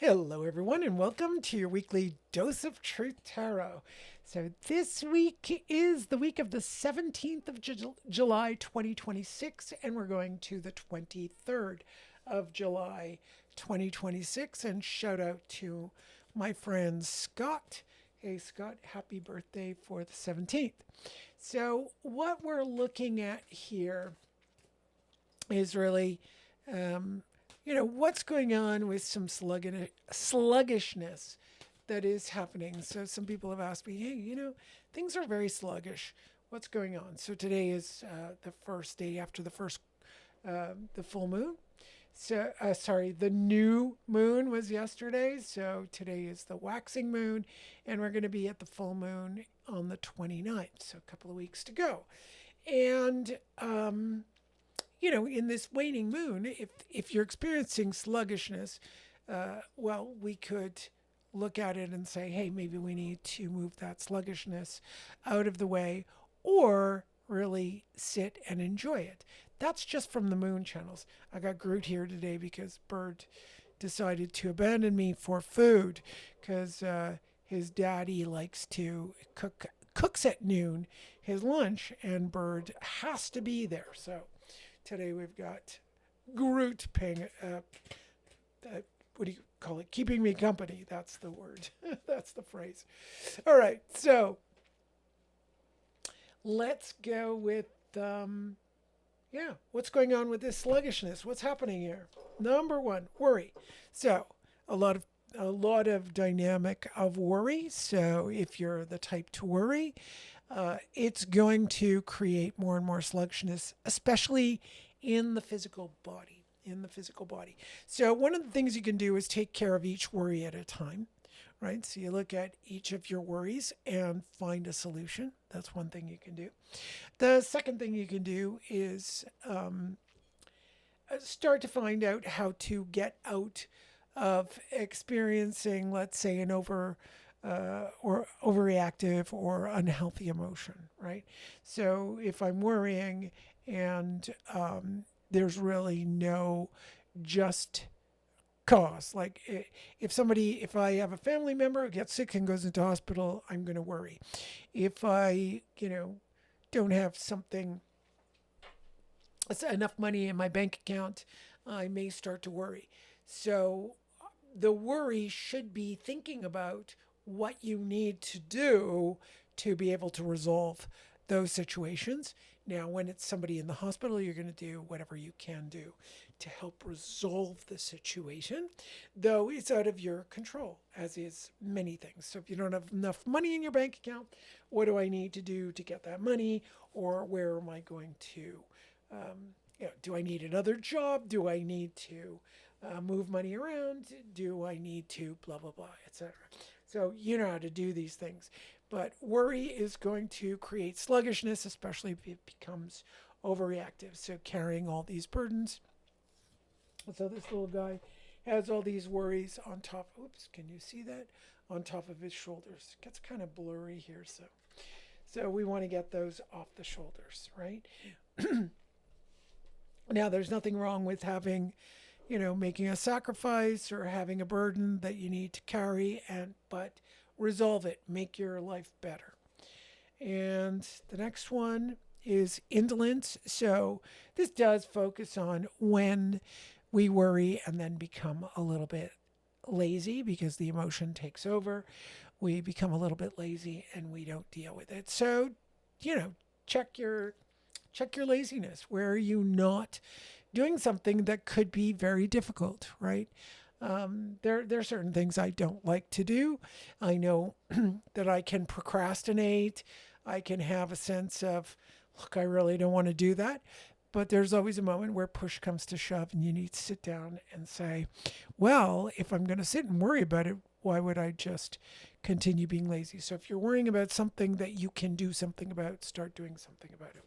Hello, everyone, and welcome to your weekly Dose of Truth Tarot. So, this week is the week of the 17th of July 2026, and we're going to the 23rd of July 2026. And shout out to my friend Scott. Hey, Scott, happy birthday for the 17th. So, what we're looking at here is really what's going on with some sluggishness that is happening. So some people have asked me, hey, things are very sluggish. What's going on? So today is the first day after the full moon. So, sorry, the new moon was yesterday. So today is the waxing moon, and we're going to be at the full moon on the 29th. So a couple of weeks to go. And in this waning moon, if you're experiencing sluggishness, we could look at it and say, hey, maybe we need to move that sluggishness out of the way, or really sit and enjoy it. That's just from the moon channels. I got Groot here today because Bird decided to abandon me for food because his daddy likes to cooks at noon his lunch, and Bird has to be there. So today we've got Groot paying, what do you call it? Keeping me company. That's the word. That's the phrase. All right. So let's go with, what's going on with this sluggishness? What's happening here? Number one, worry. So a lot of dynamic of worry. So if you're the type to worry, it's going to create more and more sluggishness, especially in the physical body. In the physical body. So one of the things you can do is take care of each worry at a time, right? So you look at each of your worries and find a solution. That's one thing you can do. The second thing you can do is start to find out how to get out of experiencing, let's say, an or overreactive or unhealthy emotion, right? So if I'm worrying and there's really no just cause, like if I have a family member who gets sick and goes into hospital, I'm going to worry. If I, don't have enough money in my bank account, I may start to worry. So the worry should be thinking about what you need to do to be able to resolve those situations. Now, when it's somebody in the hospital, you're going to do whatever you can do to help resolve the situation, though it's out of your control, as is many things. So if you don't have enough money in your bank account, what do I need to do to get that money? Or where am I going to, do I need another job? Do I need to move money around? Do I need to blah, blah, blah, etc. So you know how to do these things. But worry is going to create sluggishness, especially if it becomes overreactive. So carrying all these burdens. So this little guy has all these worries on top. Oops, can you see that? On top of his shoulders. It gets kind of blurry here. So we want to get those off the shoulders, right? Now, there's nothing wrong with having, making a sacrifice or having a burden that you need to carry, but resolve it, make your life better. And the next one is indolence. So this does focus on when we worry and then become a little bit lazy because the emotion takes over. We become a little bit lazy and we don't deal with it. So, check your laziness. Where are you not doing something that could be very difficult, right? There are certain things I don't like to do. I know that I can procrastinate. I can have a sense of, look, I really don't want to do that. But there's always a moment where push comes to shove and you need to sit down and say, well, if I'm going to sit and worry about it, why would I just continue being lazy? So if you're worrying about something that you can do something about, start doing something about it.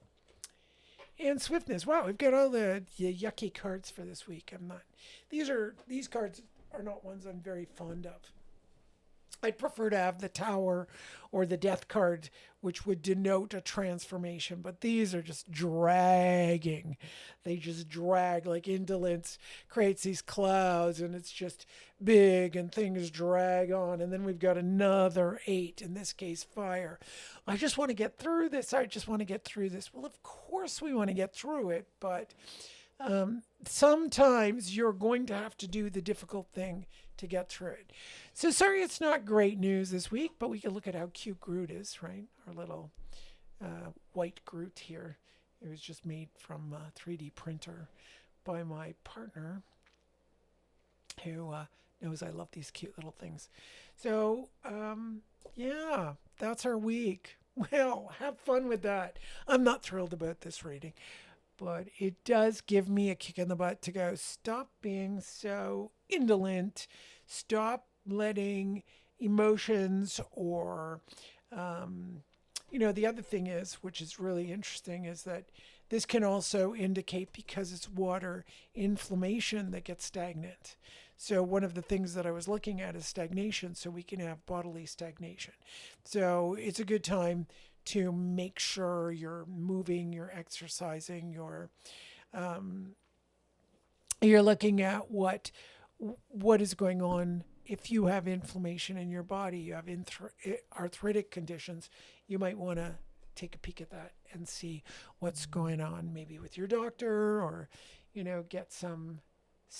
And swiftness. Wow, we've got all the yucky cards for this week. I'm not. These cards are not ones I'm very fond of. I'd prefer to have the tower or the death card, which would denote a transformation. But these are just dragging. They just drag like indolence creates these clouds and it's just big and things drag on. And then we've got another eight, in this case, fire. I just want to get through this. I just want to get through this. Well, of course we want to get through it, but sometimes you're going to have to do the difficult thing to get through it. So sorry it's not great news this week, but we can look at how cute Groot is, right? Our little white Groot here. It was just made from a 3D printer by my partner who knows I love these cute little things. So, yeah, that's our week. Well, have fun with that. I'm not thrilled about this reading, but it does give me a kick in the butt to go, stop being so indolent, stop letting emotions or, the other thing is, which is really interesting, is that this can also indicate, because it's water, inflammation that gets stagnant. So one of the things that I was looking at is stagnation, so we can have bodily stagnation. So it's a good time to make sure you're moving, you're exercising, you're looking at what is going on. If you have inflammation in your body, you have arthritic conditions, you might want to take a peek at that and see what's going on, maybe with your doctor, or get some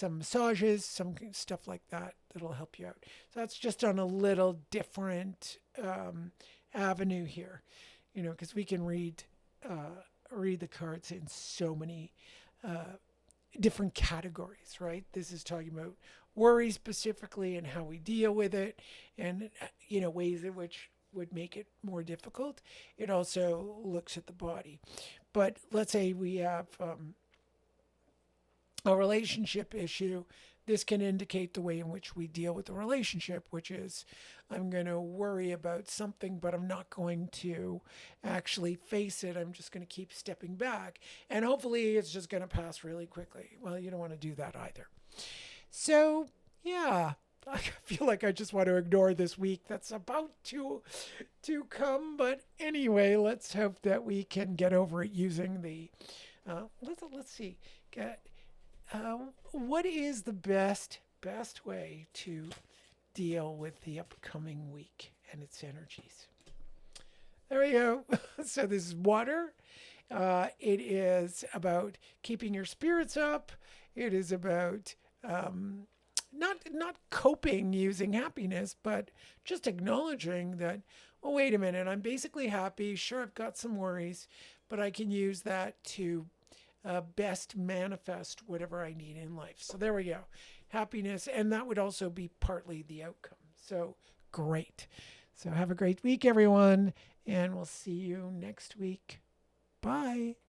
massages, some stuff like that that'll help you out. So that's just on a little different avenue here, because we can read the cards in so many different categories, right? This is talking about worry specifically and how we deal with it, and ways in which would make it more difficult. It also looks at the body. But let's say we have a relationship issue. This can indicate the way in which we deal with the relationship, which is, I'm going to worry about something, but I'm not going to actually face it. I'm just going to keep stepping back. And hopefully it's just going to pass really quickly. Well, you don't want to do that either. So, yeah, I feel like I just want to ignore this week that's about to come. But anyway, let's hope that we can get over it using the, let's see, what is the best way to deal with the upcoming week and its energies? There we go. So this is water. It is about keeping your spirits up. It is about not coping using happiness, but just acknowledging that, well, wait a minute, I'm basically happy. Sure, I've got some worries, but I can use that to best manifest whatever I need in life. So there we go. Happiness. And that would also be partly the outcome. So great. So have a great week, everyone. And we'll see you next week. Bye.